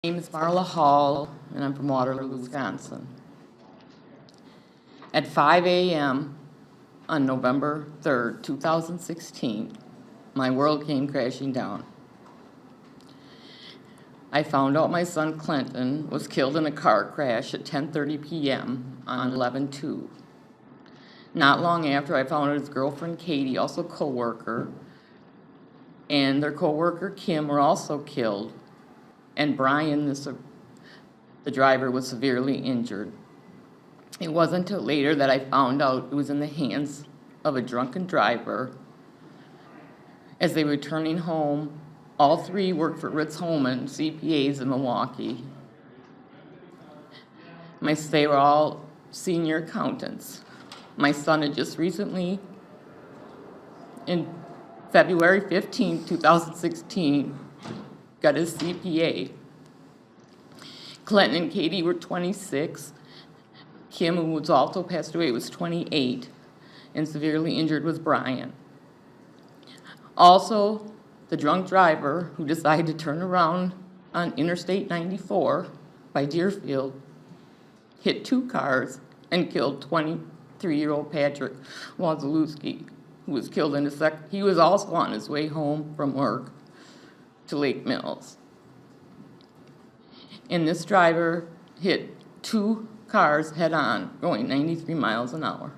My name is Marla Hall, and I'm from Waterloo, Wisconsin. At 5 a.m. on November 3rd, 2016, my world came crashing down. I found out my son Clinton was killed in a car crash at 10:30 p.m. on 11/2. Not long after, I found out his girlfriend Katie, also co-worker, and their co-worker Kim were also killed, and Brian, the driver, was severely injured. It wasn't until later that I found out it was in the hands of a drunken driver. As they were returning home, all three worked for Ritz Holman CPAs in Milwaukee. They were all senior accountants. My son had just recently, in February 15, 2016, got his CPA. Clinton and Katie were 26. Kim, who was also passed away, was 28, and severely injured was Brian. Also, the drunk driver who decided to turn around on Interstate 94 by Deerfield hit two cars and killed 23-year-old Patrick Wazalewski, who was killed in he was also on his way home from work to Lake Mills. And this driver hit two cars head-on, going 93 miles an hour.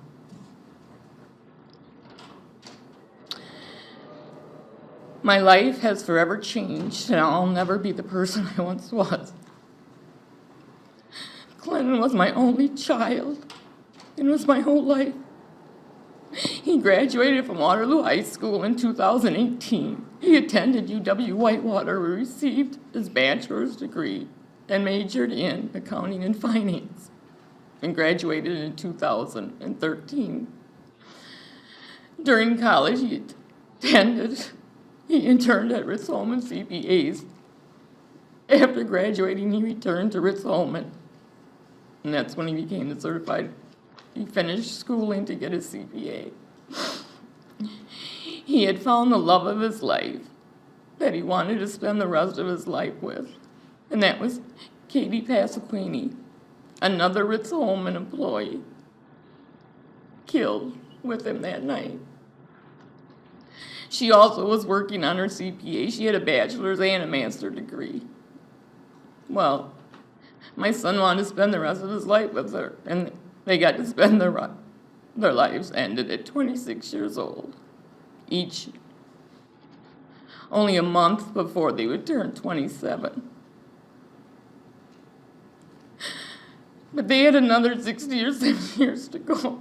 My life has forever changed, and I'll never be the person I once was. Clinton was my only child, and was my whole life. He graduated from Waterloo High School in 2018. He attended UW-Whitewater, where he received his bachelor's degree and majored in accounting and finance, and graduated in 2013. During college, he interned at Ritz Holman CPAs. After graduating, he returned to Ritz Holman, and that's when he became the certified. He finished schooling to get his CPA. He had found the love of his life that he wanted to spend the rest of his life with, and that was Katie Pasquini, another Ritz Holman employee, killed with him that night. She also was working on her CPA. She had a bachelor's and a master's degree. Well, my son wanted to spend the rest of his life with her, and they got to spend their lives ended at 26 years old, each, only a month before they would turn 27. But they had another 60 or 70 years to go.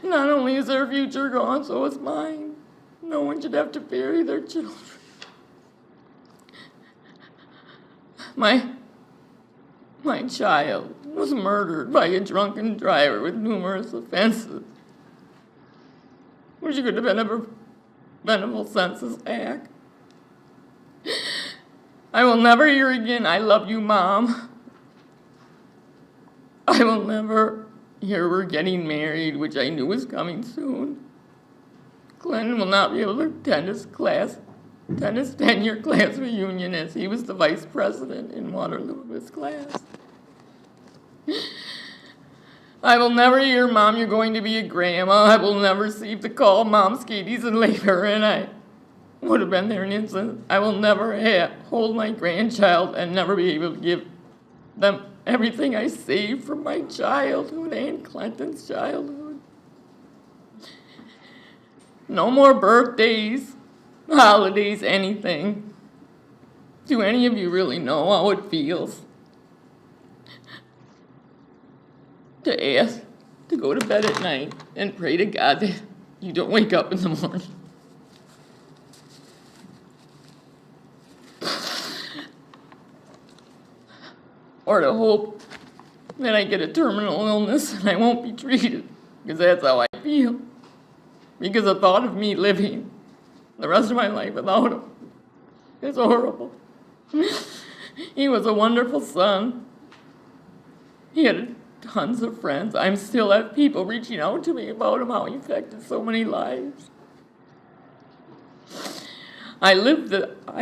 Not only is their future gone, so is mine. No one should have to bury their children. My child was murdered by a drunken driver with numerous offenses, which could have been a preventable census act. I will never hear again, "I love you, Mom." I will never hear we're getting married, which I knew was coming soon. Clinton will not be able to attend his 10-year class reunion, as he was the vice president in Waterloo of his class. I will never hear, "Mom, you're going to be a grandma." I will never receive the call, "Mom's Katie's in labor," and I would have been there in an instant. I will never hold my grandchild and never be able to give them everything I saved from my childhood and Clinton's childhood. No more birthdays, holidays, anything. Do any of you really know how it feels to ask to go to bed at night and pray to God that you don't wake up in the morning? Or to hope that I get a terminal illness and I won't be treated, because that's how I feel. Because the thought of me living the rest of my life without him is horrible. He was a wonderful son. He had tons of friends. I still have people reaching out to me about him, how he affected so many lives. I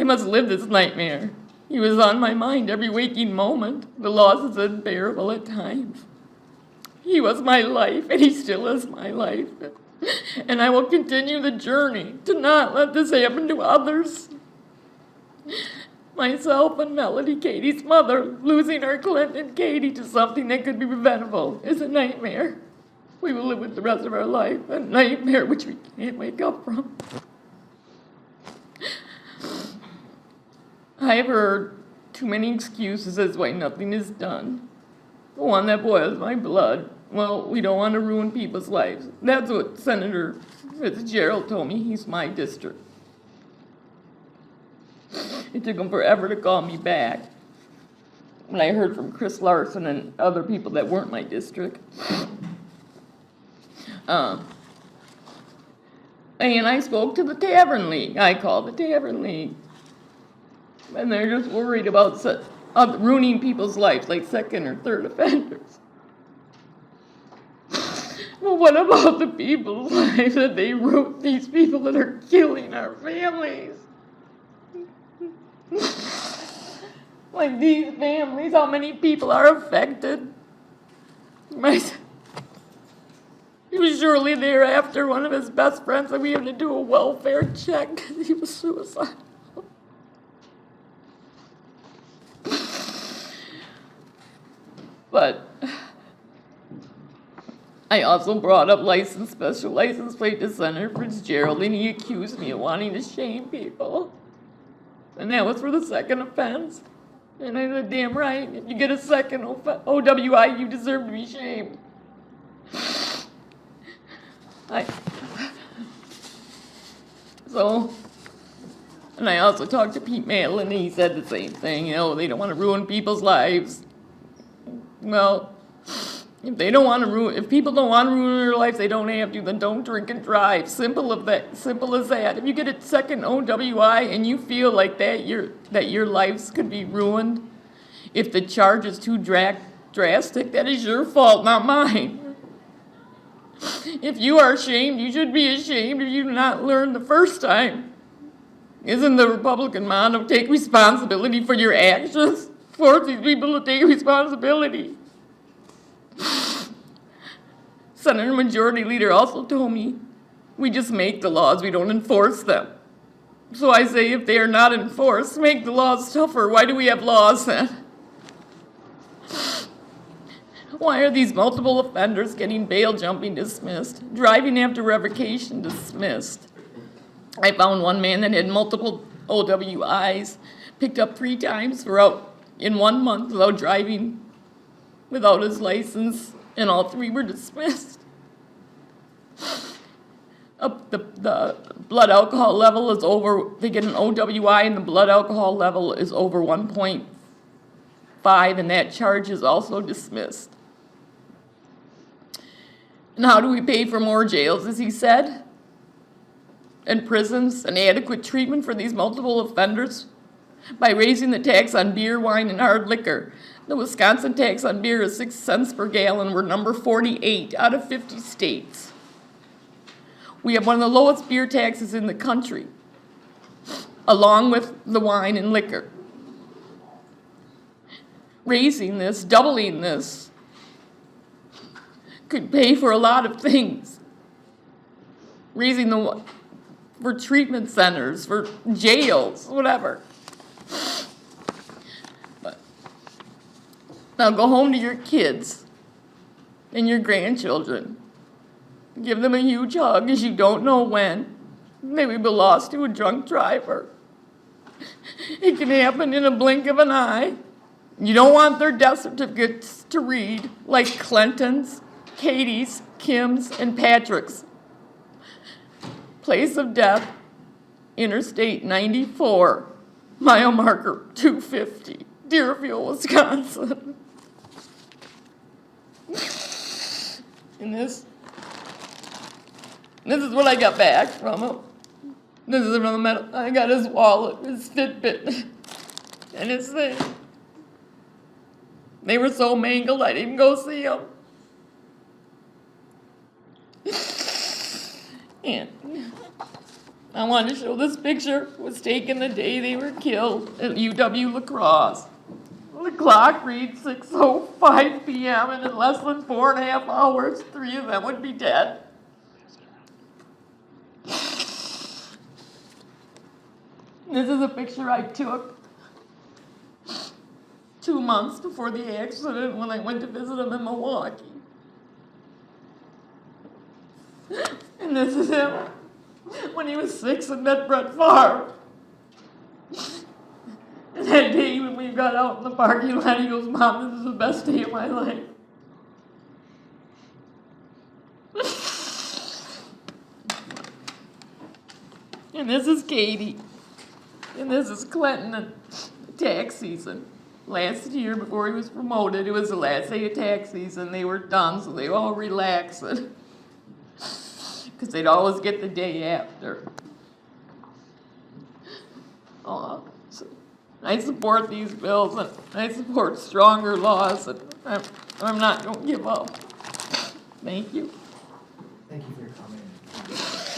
must live this nightmare He was on my mind every waking moment. The loss is unbearable at times. He was my life, and he still is my life. And I will continue the journey to not let this happen to others. Myself and Melody, Katie's mother, losing our Clint and Katie to something that could be preventable is a nightmare. We will live with the rest of our life, a nightmare which we can't wake up from. I've heard too many excuses as why nothing is done. The one that boils my blood. Well, we don't want to ruin people's lives. That's what Senator Fitzgerald told me. He's my district. It took him forever to call me back. When I heard from Chris Larson and other people that weren't my district. And I spoke to the Tavern League. I called the Tavern League. And they're just worried about ruining people's lives, like second or third offenders. Well, what about the people's lives that they ruin, these people that are killing our families? Like these families, how many people are affected? He was shortly thereafter, one of his best friends, and we had to do a welfare check because he was suicidal. But I also brought up special license plate to Senator Fitzgerald, and he accused me of wanting to shame people. And that was for the second offense. And I said, damn right, if you get a second OWI, you deserve to be shamed. And I also talked to Pete Madeline, and he said the same thing, they don't want to ruin people's lives. Well, if people don't want to ruin their lives, they don't have to, then don't drink and drive. Simple as that. If you get a second OWI and you feel like that your lives could be ruined, if the charge is too drastic, that is your fault, not mine. If you are ashamed, you should be ashamed if you did not learn the first time. Isn't the Republican motto, take responsibility for your actions? Force these people to take responsibility. Senator Majority Leader also told me, we just make the laws, we don't enforce them. So I say, if they are not enforced, make the laws tougher. Why do we have laws then? Why are these multiple offenders getting bail jumping dismissed, driving after revocation dismissed? I found one man that had multiple OWIs, picked up 3 times in 1 month without driving, without his license, and all 3 were dismissed. The blood alcohol level is over, they get an OWI and the blood alcohol level is over 1.5, and that charge is also dismissed. And how do we pay for more jails, as he said? And prisons, and adequate treatment for these multiple offenders? By raising the tax on beer, wine, and hard liquor. The Wisconsin tax on beer is 6 cents per gallon. We're number 48 out of 50 states. We have one of the lowest beer taxes in the country, along with the wine and liquor. Raising this, doubling this, could pay for a lot of things. For treatment centers, for jails, whatever. But now go home to your kids and your grandchildren. Give them a huge hug, because you don't know when they will be lost to a drunk driver. It can happen in a blink of an eye. You don't want their death certificates to read like Clinton's, Katie's, Kim's, and Patrick's. Place of death, Interstate 94, mile marker 250, Deerfield, Wisconsin. And this is what I got back from him. This is another medal. I got his wallet, his Fitbit, and his thing. They were so mangled I didn't go see them. And I want to show this picture. It was taken the day they were killed at UW La Crosse. The clock reads 6:05 p.m. and in less than 4.5 hours, 3 of them would be dead. This is a picture I took 2 months before the accident when I went to visit him in Milwaukee. And this is him when he was 6 and met Brett Favre. And that day when we got out in the parking lot, he goes, "Mom, this is the best day of my life." And this is Katie. And this is Clinton in tax season. Last year, before he was promoted, it was the last day of tax season. They were done, so they all relaxed. Because they'd always get the day after. So I support these bills, and I support stronger laws, and I'm not going to give up. Thank you. Thank you for your comment.